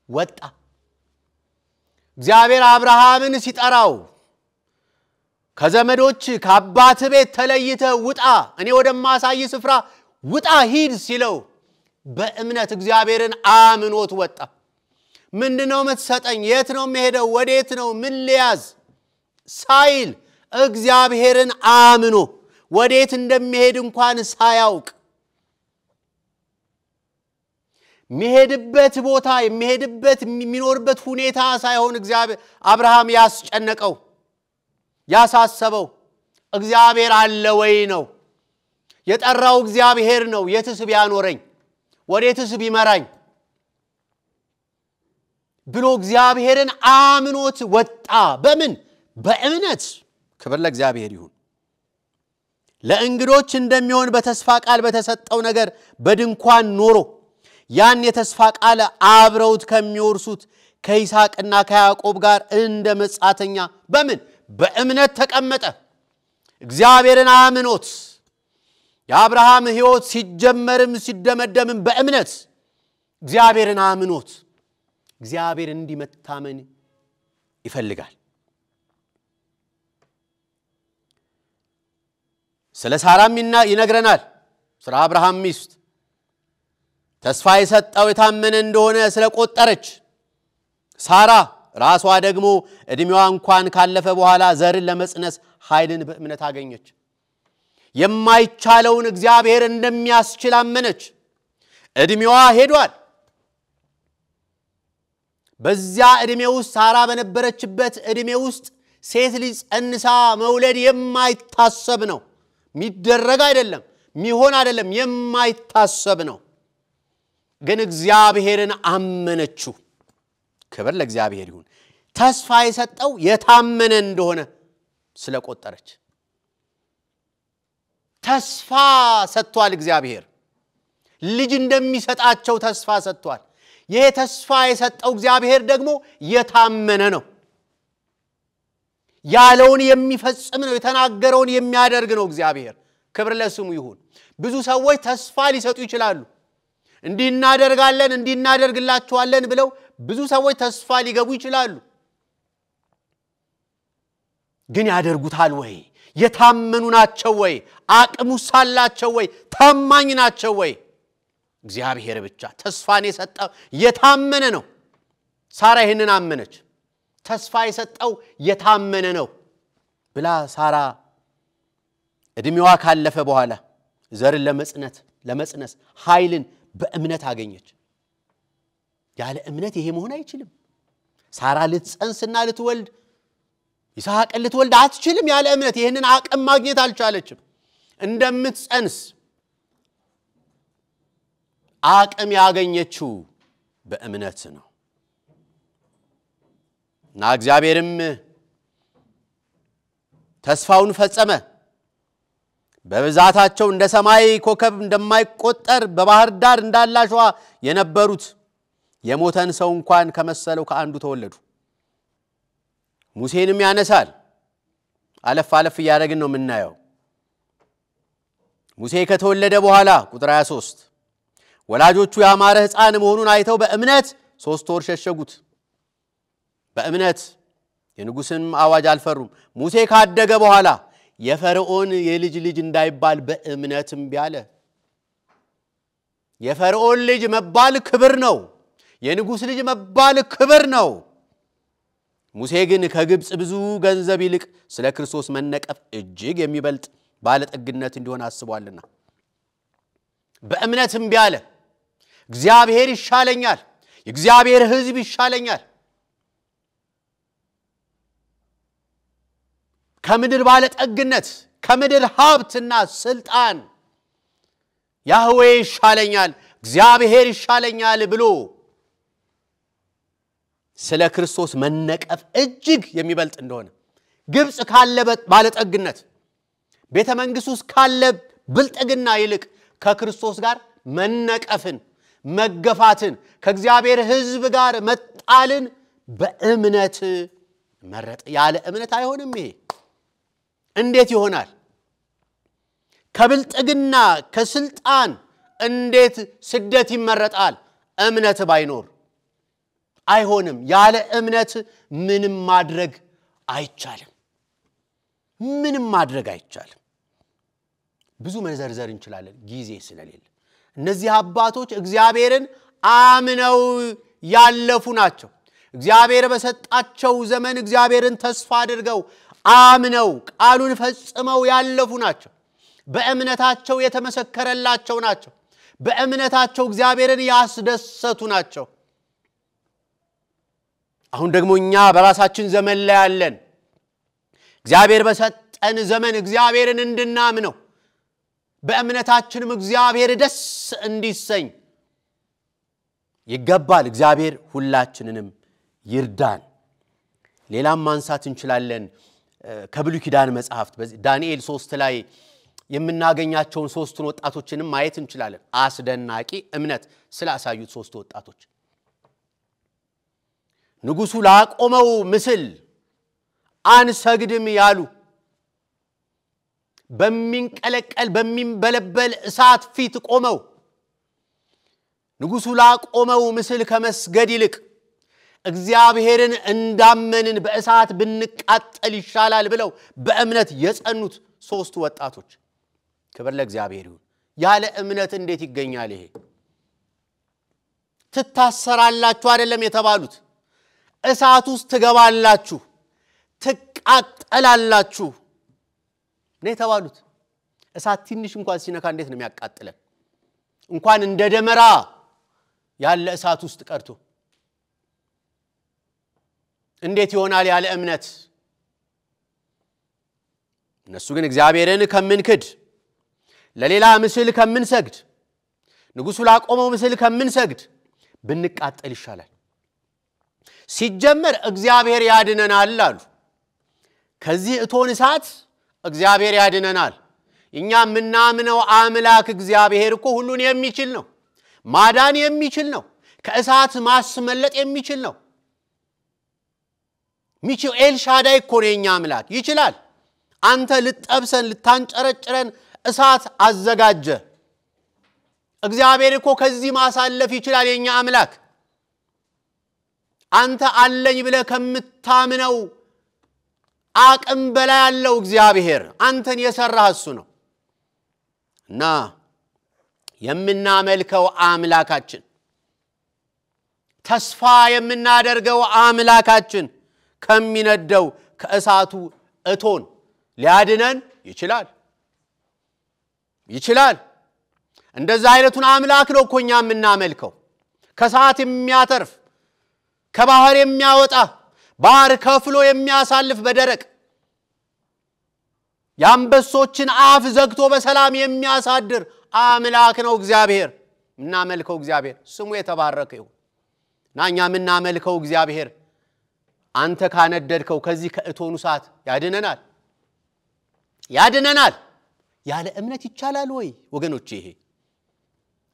ወጣ። እግዚአብሔር አብርሃምን ሲጠራው ከዘመዶች ከአባት ቤት ተለይተ ውጣ፣ እኔ ወደማሳይ ስፍራ ውጣ ሂድ ሲለው በእምነት እግዚአብሔርን አምኖት ወጣ። ምንድነው የምትሰጠኝ? የት ነው የምሄደው? ወዴት ነው? ምን ልያዝ ሳይል እግዚአብሔርን አምኖ ወዴት እንደሚሄድ እንኳን ሳያውቅ የሚሄድበት ቦታ የሚሄድበት የሚኖርበት ሁኔታ ሳይሆን እግዚአብሔር አብርሃም ያስጨነቀው ያሳሰበው እግዚአብሔር አለ ወይ ነው። የጠራው እግዚአብሔር ነው። የትስ ቢያኖረኝ ወዴትስ ቢመራኝ ብሎ እግዚአብሔርን አምኖት ወጣ። በምን? በእምነት። ክብር ለእግዚአብሔር ይሁን። ለእንግዶች እንደሚሆን በተስፋ ቃል በተሰጠው ነገር በድንኳን ኖሮ ያን የተስፋ ቃል አብረውት ከሚወርሱት ከይስሐቅና ከያዕቆብ ጋር እንደ መጻተኛ በምን? በእምነት ተቀመጠ። እግዚአብሔርን አምኖት የአብርሃም ሕይወት ሲጀመርም ሲደመደምም በእምነት እግዚአብሔርን አምኖት እግዚአብሔር እንዲመታመን ይፈልጋል። ስለ ሳራም ይነግረናል። ስለ አብርሃም ሚስት ተስፋ የሰጠው የታመነ እንደሆነ ስለቆጠረች ሳራ ራሷ ደግሞ እድሜዋ እንኳን ካለፈ በኋላ ዘርን ለመጽነስ ኃይልን በእምነት አገኘች። የማይቻለውን እግዚአብሔር እንደሚያስችል አመነች። እድሜዋ ሄዷል። በዚያ እድሜ ውስጥ ሳራ በነበረችበት እድሜ ውስጥ ሴት ልጅ ጸንሳ መውለድ የማይታሰብ ነው። የሚደረግ አይደለም፣ የሚሆን አይደለም፣ የማይታሰብ ነው። ግን እግዚአብሔርን አመነችው። ክብር ለእግዚአብሔር ይሁን። ተስፋ የሰጠው የታመነ እንደሆነ ስለቆጠረች ተስፋ ሰጥቷል። እግዚአብሔር ልጅ እንደሚሰጣቸው ተስፋ ሰጥቷል። ይሄ ተስፋ የሰጠው እግዚአብሔር ደግሞ የታመነ ነው። ያለውን የሚፈጽም ነው። የተናገረውን የሚያደርግ ነው እግዚአብሔር። ክብር ለስሙ ይሁን። ብዙ ሰዎች ተስፋ ሊሰጡ ይችላሉ። እንዲናደርጋለን እንዲናደርግላችኋለን ብለው ብዙ ሰዎች ተስፋ ሊገቡ ይችላሉ። ግን ያደርጉታል ወይ? የታመኑ ናቸው ወይ? አቅሙ ሳላቸው ወይ? ታማኝ ናቸው ወይ? እግዚአብሔር ብቻ ተስፋን የሰጠው የታመነ ነው። ሳራ ይህንን አመነች። ተስፋ የሰጠው የታመነ ነው ብላ ሳራ እድሜዋ ካለፈ በኋላ ዘርን ለመጽነስ ኃይልን በእምነት አገኘች። ያለ እምነት ይሄ መሆን አይችልም። ሳራ ልትጸንስና ልትወልድ ይስሐቅን ልትወልድ አትችልም ያለ እምነት። ይሄንን አቅም ማግኘት አልቻለችም። እንደምትጸንስ አቅም ያገኘችው በእምነት ነው እና እግዚአብሔርም ተስፋውን ፈጸመ በብዛታቸው እንደ ሰማይ ኮከብ እንደማይቆጠር በባህር ዳር እንዳላሸዋ የነበሩት የሞተን ሰው እንኳን ከመሰለው ከአንዱ ተወለዱ ሙሴንም ያነሳል አለፍ አለፍ ያደረግን ነው የምናየው ሙሴ ከተወለደ በኋላ ቁጥር 23 ወላጆቹ ያማረ ሕፃን መሆኑን አይተው በእምነት 3 ወር ሸሸጉት በእምነት የንጉስን አዋጅ አልፈሩም ሙሴ ካደገ በኋላ የፈርዖን የልጅ ልጅ እንዳይባል በእምነትም ቢያለ የፈርዖን ልጅ መባል ክብር ነው የንጉስ ልጅ መባል ክብር ነው ሙሴ ግን ከግብጽ ብዙ ገንዘብ ይልቅ ስለ ክርስቶስ መነቀፍ እጅግ የሚበልጥ ባለጠግነት እንዲሆን አስቧልና በእምነትም ቢያለ እግዚአብሔር ይሻለኛል የእግዚአብሔር ሕዝብ ይሻለኛል ከምድር ባለጠግነት ከምድር ሀብትና ስልጣን ያህዌ ይሻለኛል እግዚአብሔር ይሻለኛል ብሎ ስለ ክርስቶስ መነቀፍ እጅግ የሚበልጥ እንደሆነ ግብጽ ካለ ባለጠግነት ቤተ መንግስት ውስጥ ካለ ብልጥግና ይልቅ ከክርስቶስ ጋር መነቀፍን መገፋትን ከእግዚአብሔር ሕዝብ ጋር መጣልን በእምነት መረጠ ያለ እምነት አይሆንም ይሄ እንዴት ይሆናል ከብልጥግና ከስልጣን እንዴት ስደት ይመረጣል እምነት ባይኖር አይሆንም ያለ እምነት ምንም ማድረግ አይቻልም ብዙ መዘርዘር እንችላለን ጊዜ ስለሌለ እነዚህ አባቶች እግዚአብሔርን አምነው ያለፉ ናቸው እግዚአብሔር በሰጣቸው ዘመን እግዚአብሔርን ተስፋ አድርገው አምነው ቃሉን ፈጽመው ያለፉ ናቸው በእምነታቸው የተመሰከረላቸው ናቸው በእምነታቸው እግዚአብሔርን ያስደሰቱ ናቸው አሁን ደግሞ እኛ በራሳችን ዘመን ላይ ያለን እግዚአብሔር በሰጠን ዘመን እግዚአብሔርን እንድናምነው በእምነታችንም እግዚአብሔር ደስ እንዲሰኝ ይገባል እግዚአብሔር ሁላችንንም ይርዳን ሌላም ማንሳት እንችላለን ከብሉይ ኪዳን መጽሐፍት ዳንኤል 3 ላይ የምናገኛቸውን 3 ወጣቶችንም ማየት እንችላለን አስደናቂ እምነት ስላሳዩት 3 ወጣቶች ንጉሱ ላቆመው ምስል አንሰግድም ያሉ በሚንቀለቀል በሚንበለበል እሳት ፊት ቆመው ንጉሱ ላቆመው ምስል ከመስገድ ይልቅ እግዚአብሔርን እንዳመንን በእሳት ብንቃጠል ይሻላል ብለው በእምነት የጸኑት 3 ወጣቶች ክብር ለእግዚአብሔር ይሁን ያለ እምነት እንዴት ይገኛል ይሄ ትታሰራላችሁ አይደለም የተባሉት እሳት ውስጥ ትገባላችሁ ትቃጠላላችሁ ነው የተባሉት እሳት ትንሽ እንኳን ሲነካ እንዴት ነው የሚያቃጥለን እንኳን እንደ ደመራ ያለ እሳት ውስጥ ቀርቶ እንዴት ይሆናል ያለ እምነት እነሱ ግን እግዚአብሔርን ከምንክድ ለሌላ ምስል ከምንሰግድ ንጉሱ ላቆመው ምስል ከምንሰግድ ብንቃጠል ይሻላል ሲጀመር እግዚአብሔር ያድነናል አሉ ከዚህ እቶን እሳት እግዚአብሔር ያድነናል እኛ ምናምነው አምላክ እግዚአብሔር እኮ ሁሉን የሚችል ነው ማዳን የሚችል ነው ከእሳት ማስመለጥ የሚችል ነው ሚችው ኤልሻዳይ እኮ ነው የኛ አምላክ ይችላል አንተ ልጠብሰን ልታንጨረጭረን እሳት አዘጋጀ እግዚአብሔር እኮ ከዚህ ማሳለፍ ይችላል የኛ አምላክ አንተ አለኝ ብለ ከምታምነው አቅም በላይ ያለው እግዚአብሔር አንተን የሰራህ እሱ ነው እና የምናመልከው አምላካችን ተስፋ የምናደርገው አምላካችን ከሚነደው ከእሳቱ እቶን ሊያድነን ይችላል እንደዛ አይነቱን አምላክ ነው እኮኛ የምናመልከው ከእሳት የሚያተርፍ ከባህር የሚያወጣ ባህር ከፍሎ የሚያሳልፍ በደረቅ የአንበሶችን አፍ ዘግቶ በሰላም የሚያሳድር አምላክ ነው እግዚአብሔር። እናመልከው እግዚአብሔር ስሙ የተባረከ ይሁን። ናኛ ምናመልከው እግዚአብሔር አንተ ካነደድከው ከዚህ ከእቶኑ ሰዓት ያድነናል ያድነናል። ያለ እምነት ይቻላል ወይ ወገኖቼ? ይሄ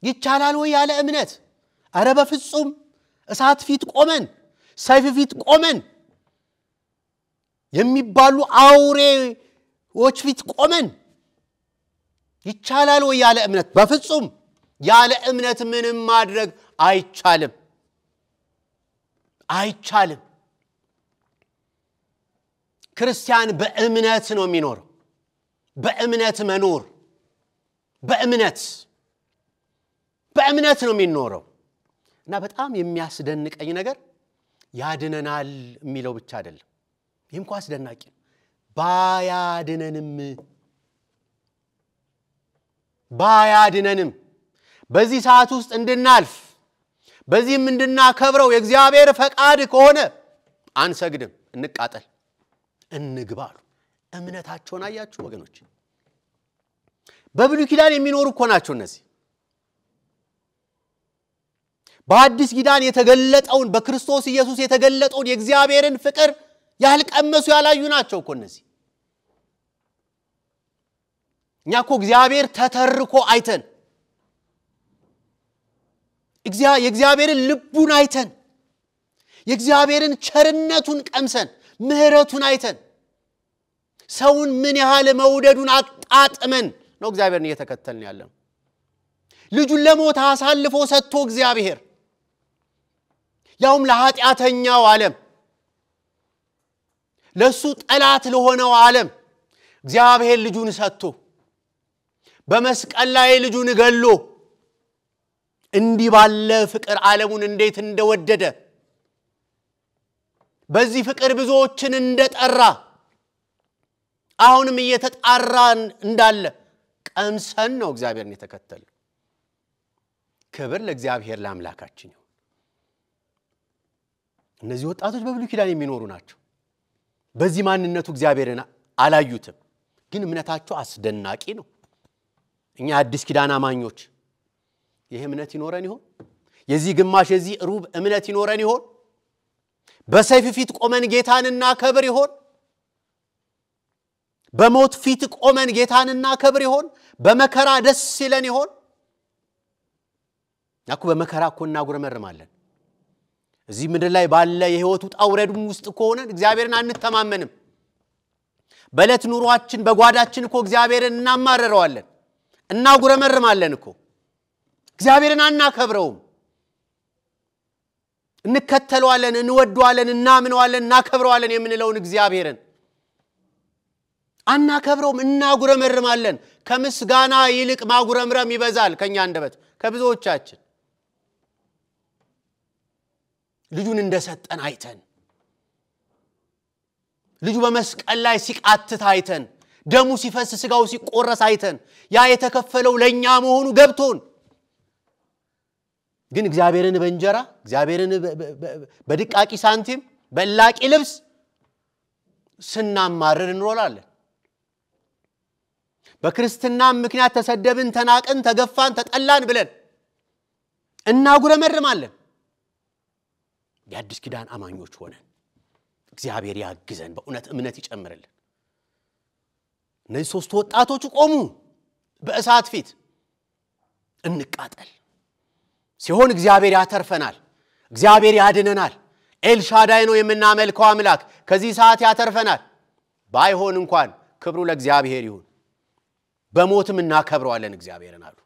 ይቻላል ወይ ያለ እምነት? አረ በፍጹም። እሳት ፊት ቆመን ሰይፍ ፊት ቆመን የሚባሉ አውሬዎች ፊት ቆመን ይቻላል ወይ ያለ እምነት? በፍጹም። ያለ እምነት ምንም ማድረግ አይቻልም አይቻልም። ክርስቲያን በእምነት ነው የሚኖረው። በእምነት መኖር በእምነት ነው የሚኖረው። እና በጣም የሚያስደንቀኝ ነገር ያድነናል የሚለው ብቻ አይደለም። ይህም እንኳን አስደናቂ ነው። ባያድነንም በዚህ ሰዓት ውስጥ እንድናልፍ በዚህም እንድናከብረው የእግዚአብሔር ፈቃድ ከሆነ አንሰግድም፣ እንቃጠል፣ እንግባሉ። እምነታቸውን አያችሁ ወገኖች? በብሉይ ኪዳን የሚኖሩ እኮ ናቸው እነዚህ። በአዲስ ኪዳን የተገለጠውን በክርስቶስ ኢየሱስ የተገለጠውን የእግዚአብሔርን ፍቅር ያልቀመሱ ያላዩ ናቸው እኮ እነዚህ። እኛ እኮ እግዚአብሔር ተተርኮ አይተን የእግዚአብሔርን ልቡን አይተን የእግዚአብሔርን ቸርነቱን ቀምሰን ምህረቱን አይተን ሰውን ምን ያህል መውደዱን አጣጥመን ነው እግዚአብሔርን እየተከተልን ያለው። ልጁን ለሞት አሳልፎ ሰጥቶ እግዚአብሔር ያውም ለኃጢአተኛው ዓለም ለሱ ጠላት ለሆነው ዓለም እግዚአብሔር ልጁን ሰጥቶ በመስቀል ላይ ልጁን ገሎ እንዲህ ባለ ፍቅር ዓለሙን እንዴት እንደወደደ በዚህ ፍቅር ብዙዎችን እንደጠራ አሁንም እየተጣራን እንዳለ ቀምሰን ነው እግዚአብሔርን የተከተልን። ክብር ለእግዚአብሔር ለአምላካችን ይሁን። እነዚህ ወጣቶች በብሉይ ኪዳን የሚኖሩ ናቸው። በዚህ ማንነቱ እግዚአብሔርን አላዩትም፣ ግን እምነታቸው አስደናቂ ነው። እኛ አዲስ ኪዳን አማኞች ይሄ እምነት ይኖረን ይሆን? የዚህ ግማሽ የዚህ ሩብ እምነት ይኖረን ይሆን? በሰይፍ ፊት ቆመን ጌታንና ከብር ይሆን? በሞት ፊት ቆመን ጌታንና ከብር ይሆን? በመከራ ደስ ይለን ይሆን? ያኩ በመከራ እኮ እናጉረመርማለን። እዚህ ምድር ላይ ባለ የህይወቱ ጣውረዱም ውስጥ ከሆነን እግዚአብሔርን አንተማመንም። በለት ኑሯችን በጓዳችን እኮ እግዚአብሔርን እናማረረዋለን፣ እናጉረመርማለን እኮ እግዚአብሔርን አናከብረውም። እንከተለዋለን፣ እንወደዋለን፣ እናምነዋለን፣ እናከብረዋለን የምንለውን እግዚአብሔርን አናከብረውም፣ እናጉረመርማለን። ከምስጋና ይልቅ ማጉረምረም ይበዛል ከኛ አንደበት ከብዙዎቻችን። ልጁን እንደሰጠን አይተን ልጁ በመስቀል ላይ ሲቃትት አይተን ደሙ ሲፈስ ስጋው ሲቆረስ አይተን ያ የተከፈለው ለኛ መሆኑ ገብቶን ግን እግዚአብሔርን በእንጀራ እግዚአብሔርን በድቃቂ ሳንቲም በላቂ ልብስ ስናማርር እንሮላለን። በክርስትና ምክንያት ተሰደብን፣ ተናቀን፣ ተገፋን፣ ተጠላን ብለን እናጉረመርማለን። የአዲስ ኪዳን አማኞች ሆነን እግዚአብሔር ያግዘን፣ በእውነት እምነት ይጨምርልን። እነዚህ ሶስት ወጣቶች ቆሙ በእሳት ፊት። እንቃጠል ሲሆን እግዚአብሔር ያተርፈናል፣ እግዚአብሔር ያድነናል። ኤልሻዳይ ነው የምናመልከው አምላክ ከዚህ ሰዓት ያተርፈናል። ባይሆን እንኳን ክብሩ ለእግዚአብሔር ይሁን፣ በሞትም እናከብረዋለን እግዚአብሔርን አሉ።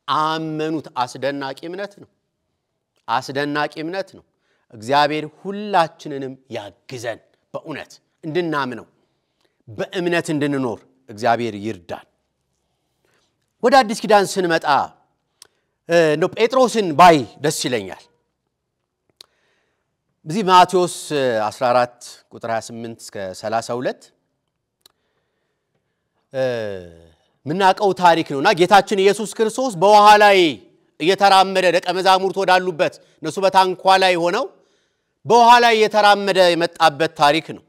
አመኑት። አስደናቂ እምነት ነው፣ አስደናቂ እምነት ነው። እግዚአብሔር ሁላችንንም ያግዘን፣ በእውነት እንድናምነው በእምነት እንድንኖር እግዚአብሔር ይርዳን። ወደ አዲስ ኪዳን ስንመጣ ነው ጴጥሮስን ባይ ደስ ይለኛል። በዚህ ማቴዎስ 14 ቁጥር 28 እስከ 32 ምናቀው ታሪክ ነውና ጌታችን ኢየሱስ ክርስቶስ በውሃ ላይ እየተራመደ ደቀ መዛሙርት ወዳሉበት እነሱ በታንኳ ላይ ሆነው በውሃ ላይ እየተራመደ የመጣበት ታሪክ ነው።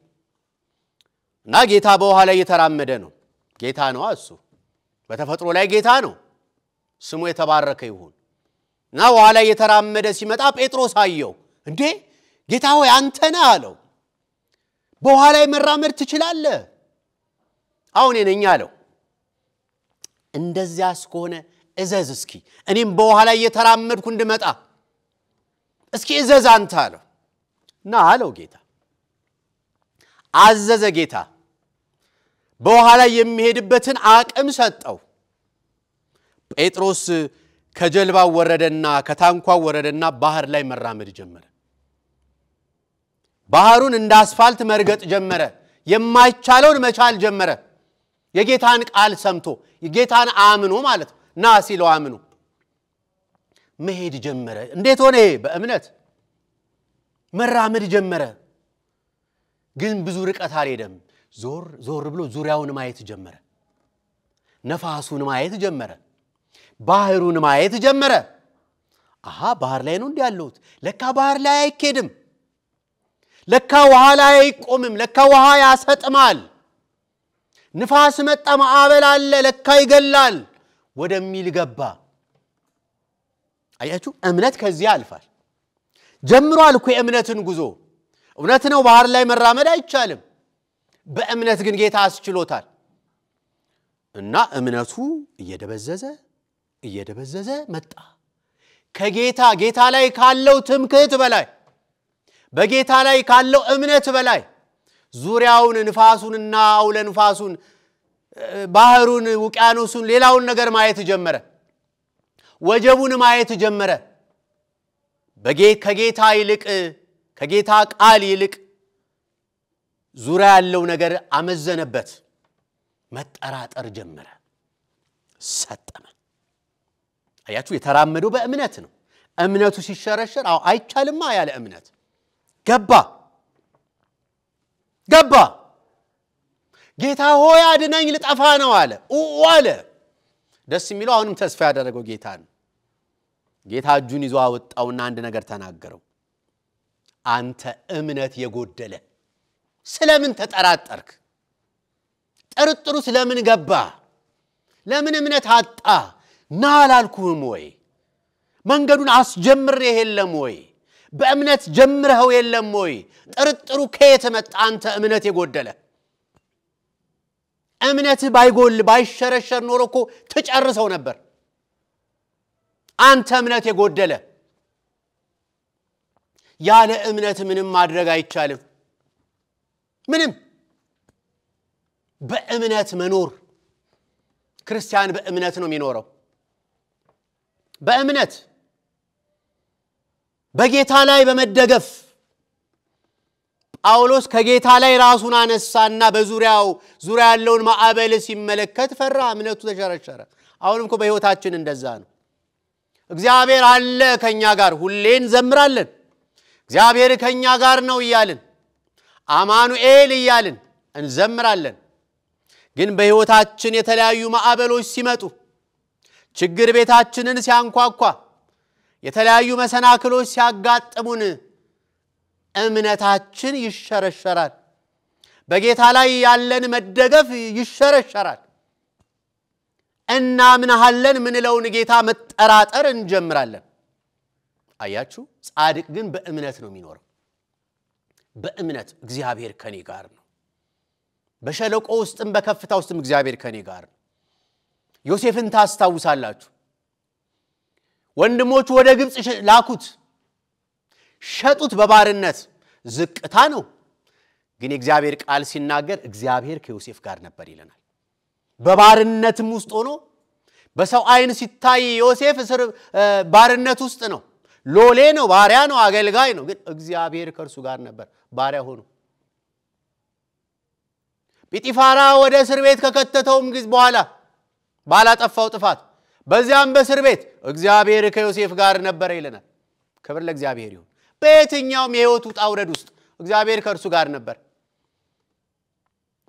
እና ጌታ በውሃ ላይ እየተራመደ ነው ጌታ ነው እሱ በተፈጥሮ ላይ ጌታ ነው ስሙ የተባረከ ይሁን እና ውሃ ላይ እየተራመደ ሲመጣ ጴጥሮስ አየው እንዴ ጌታ ሆይ አንተ ነህ አለው በውሃ ላይ መራመድ ትችላለህ አሁን እኔኛ አለው እንደዚያስ ከሆነ እዘዝ እስኪ እኔም በውሃ ላይ እየተራመድኩ እንድመጣ እስኪ እዘዝ አንተ አለው ና አለው ጌታ አዘዘ ጌታ በውሃ ላይ የሚሄድበትን አቅም ሰጠው ጴጥሮስ ከጀልባው ወረደና ከታንኳው ወረደና ባህር ላይ መራመድ ጀመረ ባህሩን እንደ አስፋልት መርገጥ ጀመረ የማይቻለውን መቻል ጀመረ የጌታን ቃል ሰምቶ የጌታን አምኖ ማለት ና ሲለው አምኖ መሄድ ጀመረ እንዴት ሆነ በእምነት መራመድ ጀመረ ግን ብዙ ርቀት አልሄደም ዞር ብሎ ዙሪያውን ማየት ጀመረ ነፋሱን ማየት ጀመረ ባህሩን ማየት ጀመረ አሃ ባህር ላይ ነው እንዲያለውት ለካ ባህር ላይ አይከድም ለካ ውሃ ላይ አይቆምም ለካ ውሃ ያሰጥማል ንፋስ መጣ ማዕበል አለ ለካ ይገላል ወደሚል ገባ አያችሁ እምነት ከዚህ ያልፋል ጀምሯል እኮ የእምነትን ጉዞ እውነት ነው ባህር ላይ መራመድ አይቻልም በእምነት ግን ጌታ አስችሎታል እና እምነቱ እየደበዘዘ መጣ ጌታ ላይ ካለው ትምክህት በላይ በጌታ ላይ ካለው እምነት በላይ ዙሪያውን ንፋሱንና አውለ ንፋሱን ባህሩን ውቅያኖሱን ሌላውን ነገር ማየት ጀመረ ወጀቡን ማየት ጀመረ ከጌታ ይልቅ ከጌታ ቃል ይልቅ ዙሪያ ያለው ነገር አመዘነበት መጠራጠር ጀመረ ሰጠመ አያችሁ የተራመደው በእምነት ነው እምነቱ ሲሸረሸር አይቻልማ ያለ እምነት ገባ ጌታ ሆይ አድነኝ ልጠፋ ነው አለ ደስ የሚለው አሁንም ተስፋ ያደረገው ጌታ ነው ጌታ እጁን ይዞ አወጣውና አንድ ነገር ተናገረው አንተ እምነት የጎደለ ስለምን ተጠራጠርክ ጥርጥሩ ስለምን ገባ ለምን እምነት አጣ ናላልኩህም ወይ መንገዱን አስጀምር የለም ወይ በእምነት ጀምረው የለም ወይ ጥርጥሩ ከየት መጣ አንተ እምነት የጎደለ እምነት ባይጎል ባይሸረሸር ኖሮኮ ተጨርሰው ነበር አንተ እምነት የጎደለ ያለ እምነት ምንም ማድረግ አይቻልም ምንም በእምነት መኖር ክርስቲያን በእምነት ነው የሚኖረው በእምነት በጌታ ላይ በመደገፍ ጳውሎስ ከጌታ ላይ ራሱን አነሳና ዙሪያ ያለውን ማዕበል ሲመለከት ፈራ እምነቱ ተሸረሸረ አሁንም እኮ በህይወታችን እንደዛ ነው እግዚአብሔር አለ ከኛ ጋር ሁሌን ዘምራለን እግዚአብሔር ከኛ ጋር ነው ይያልን አማኑኤል ይያልን እንዘምራለን ግን በህይወታችን የተለያዩ ማዕበሎች ሲመጡ ችግር ቤታችንን ሲያንኳኳ የተለያዩ መሰናክሎች ሲያጋጥሙን እምነታችን ይሸረሸራል በጌታ ላይ ያለን መደገፍ ይሸረሸራል እናምናለን ምንለውን ጌታ መጠራጠር እንጀምራለን አያችሁ ጻድቅ ግን በእምነት ነው የሚኖረው በእምነት እግዚአብሔር ከኔ ጋር ነው በሸለቆ ውስጥም በከፍታ ውስጥም እግዚአብሔር ከኔ ጋር ነው ዮሴፍን ታስታውሳላችሁ ወንድሞቹ ወደ ግብጽ ላኩት ሸጡት በባርነት ዝቅታ ነው ግን እግዚአብሔር ቃል ሲናገር እግዚአብሔር ከዮሴፍ ጋር ነበር ይለናል በባርነትም ውስጥ ሆኖ በሰው አይን ሲታይ ዮሴፍ ባርነት ውስጥ ነው ሎሌ ነው ባሪያ ነው አገልጋይ ነው ግን እግዚአብሔር ከርሱ ጋር ነበር ባሪያ ሆኖ ጲጢፋራ ወደ እስር ቤት ከከተተውም ጊዜ በኋላ ባላጠፋው ጥፋት በዚያም በእስር ቤት እግዚአብሔር ከዮሴፍ ጋር ነበር ይለናል ክብር ለእግዚአብሔር ይሁን በየትኛውም የህይወቱ ጣውረድ ውስጥ እግዚአብሔር ከርሱ ጋር ነበር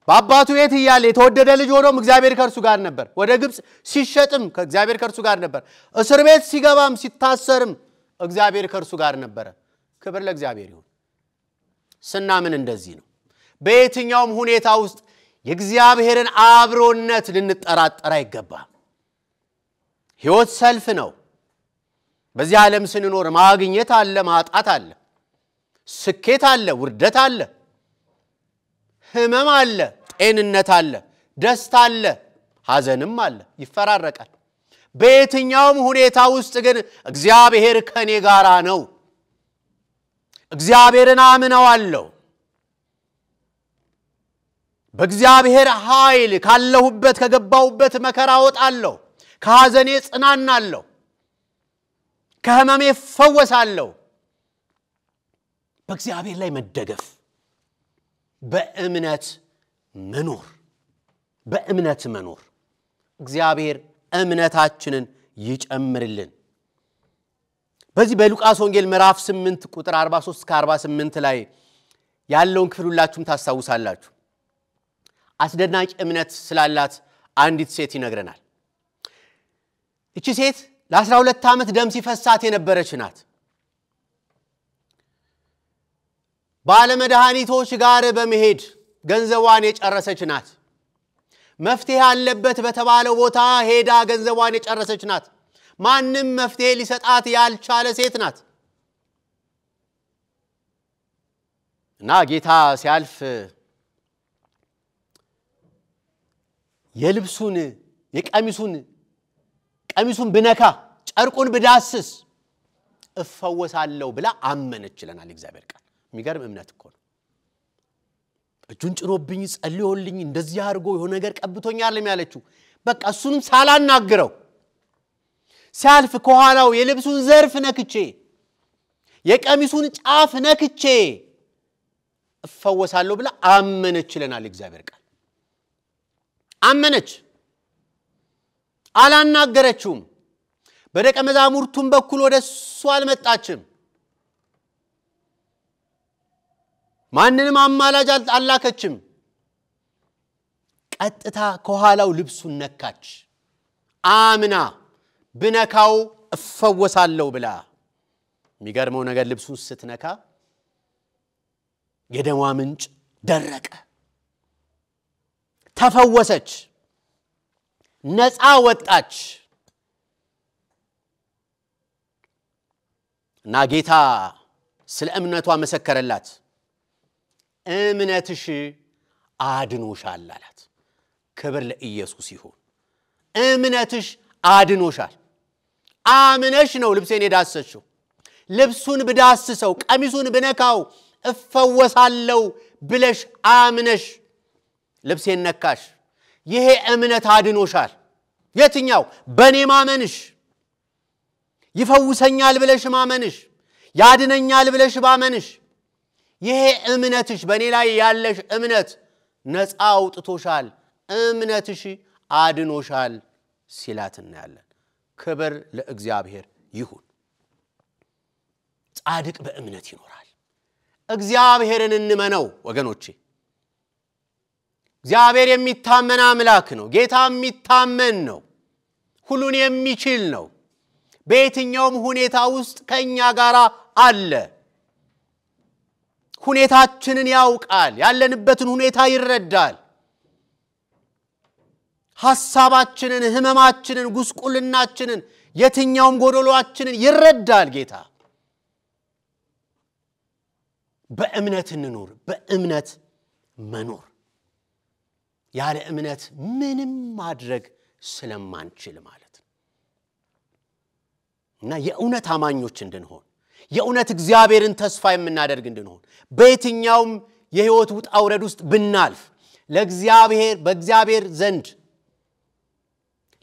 በአባቱ ቤት ይያለ የተወደደ ልጅ ሆኖም እግዚአብሔር ከርሱ ጋር ነበር ወደ ግብጽ ሲሸጥም ከእግዚአብሔር ከርሱ ጋር ነበር እስር ቤት ሲገባም ሲታሰርም እግዚአብሔር ከርሱ ጋር ነበር ክብር ለእግዚአብሔር ይሁን ስናምን እንደዚህ ነው በየትኛውም ሁኔታ ውስጥ የእግዚአብሔርን አብሮነት ልንጠራጠር አይገባም። ሕይወት ሰልፍ ነው። በዚህ ዓለም ስንኖር ማግኘት አለ፣ ማጣት አለ፣ ስኬት አለ፣ ውርደት አለ፣ ህመም አለ፣ ጤንነት አለ፣ ደስታ አለ፣ ሐዘንም አለ፣ ይፈራረቃል። በየትኛውም ሁኔታ ውስጥ ግን እግዚአብሔር ከኔ ጋር ነው። እግዚአብሔርን አምነዋለሁ። በእግዚአብሔር ኃይል ካለሁበት ከገባሁበት መከራ ወጣለሁ፣ ከሐዘኔ ጽናናለሁ፣ ከህመሜ ፈወሳለሁ። በእግዚአብሔር ላይ መደገፍ፣ በእምነት መኖር እግዚአብሔር እምነታችንን ይጨምርልን። በዚህ በሉቃስ ወንጌል ምዕራፍ 8 ቁጥር 43 እስከ 48 ላይ ያለውን ክፍል ሁላችሁም ታስታውሳላችሁ። አስደናቂ እምነት ስላላት አንዲት ሴት ይነግረናል። እቺ ሴት ለ12 ዓመት ደም ሲፈሳት የነበረች ናት። ባለመድኃኒቶች ጋር በመሄድ ገንዘቧን የጨረሰች ናት። መፍትሄ ያለበት በተባለው ቦታ ሄዳ ገንዘቧን የጨረሰች ናት። ማንም መፍትሄ ሊሰጣት ያልቻለ ሴት ናት። እና ጌታ ሲያልፍ የልብሱን ቀሚሱን ብነካ ጨርቁን ብዳስስ እፈወሳለሁ ብላ አመነች ይለናል እግዚአብሔር ቃል። የሚገርም እምነት እኮ ነው። እጁን ጭኖብኝ ጸልዮልኝ እንደዚህ አድርጎ የሆነ ነገር ቀብቶኛል የሚያለችው በቃ እሱንም ሳላናግረው ሲያልፍ ከኋላው የልብሱን ዘርፍ ነክቼ የቀሚሱን ጫፍ ነክቼ እፈወሳለሁ ብላ አመነች ይለናል እግዚአብሔር ቃል። አመነች፣ አላናገረችውም። በደቀ መዛሙርቱም በኩል ወደሱ አልመጣችም። ማንንም አማላጅ አላከችም። ቀጥታ ከኋላው ልብሱን ነካች። አምና ብነካው እፈወሳለሁ ብላ። የሚገርመው ነገር ልብሱን ስትነካ የደሟ ምንጭ ደረቀ፣ ተፈወሰች፣ ነፃ ወጣች። እና ጌታ ስለ እምነቷ መሰከረላት። እምነትሽ አድኖሻል አላት። ክብር ለኢየሱስ ይሁን። እምነትሽ አድኖሻል። አምነሽ ነው ልብሴን የዳሰሽው። ልብሱን ብዳስሰው ቀሚሱን ብነካው እፈወሳለሁ ብለሽ አምነሽ ልብሴን ነካሽ። ይሄ እምነት አድኖሻል። የትኛው? በኔ ማመንሽ፣ ይፈውሰኛል ብለሽ ማመንሽ፣ ያድነኛል ብለሽ ማመንሽ። ይሄ እምነትሽ በኔ ላይ ያለሽ እምነት ነፃ አውጥቶሻል፣ እምነትሽ አድኖሻል ሲላት እናያለን። ክብር ለእግዚአብሔር ይሁን። ጻድቅ በእምነት ይኖራል። እግዚአብሔርን እንመነው ወገኖቼ። እግዚአብሔር የሚታመን አምላክ ነው። ጌታ የሚታመን ነው። ሁሉን የሚችል ነው። በየትኛውም ሁኔታ ውስጥ ከኛ ጋር አለ። ሁኔታችንን ያውቃል። ያለንበትን ሁኔታ ይረዳል። ሐሳባችንን፣ ህመማችንን፣ ጉስቁልናችንን፣ የትኛውም ጎደሎአችንን ይረዳል ጌታ። በእምነት እንኖር፣ በእምነት መኖር። ያለ እምነት ምንም ማድረግ ስለማንችል ማለት ነው። እና የእውነት አማኞች እንድንሆን፣ የእውነት እግዚአብሔርን ተስፋ የምናደርግ እንድንሆን፣ በየትኛውም የህይወት ውጣ ውረድ ውስጥ ብናልፍ በእግዚአብሔር ዘንድ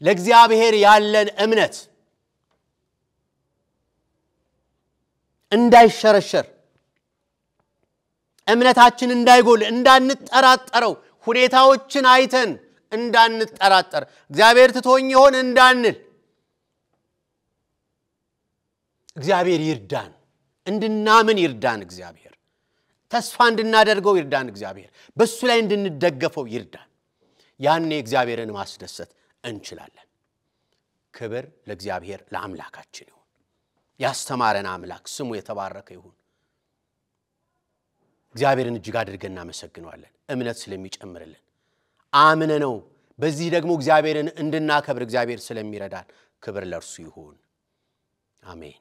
ለእግዚአብሔር ያለን እምነት እንዳይሸረሸር፣ እምነታችን እንዳይጎል፣ እንዳንጠራጠረው፣ ሁኔታዎችን አይተን እንዳንጠራጠር፣ እግዚአብሔር ትቶኝ ይሆን እንዳንል እግዚአብሔር ይርዳን። እንድናምን ይርዳን እግዚአብሔር። ተስፋ እንድናደርገው ይርዳን እግዚአብሔር። በሱ ላይ እንድንደገፈው ይርዳን። ያኔ እግዚአብሔርን ማስደሰት እንችላለን። ክብር ለእግዚአብሔር ለአምላካችን ይሁን። ያስተማረን አምላክ ስሙ የተባረከ ይሁን። እግዚአብሔርን እጅግ አድርገን እናመሰግነዋለን እምነት ስለሚጨምርልን አምነ ነው በዚህ ደግሞ እግዚአብሔርን እንድናከብር እግዚአብሔር ስለሚረዳን ክብር ለእርሱ ይሁን አሜን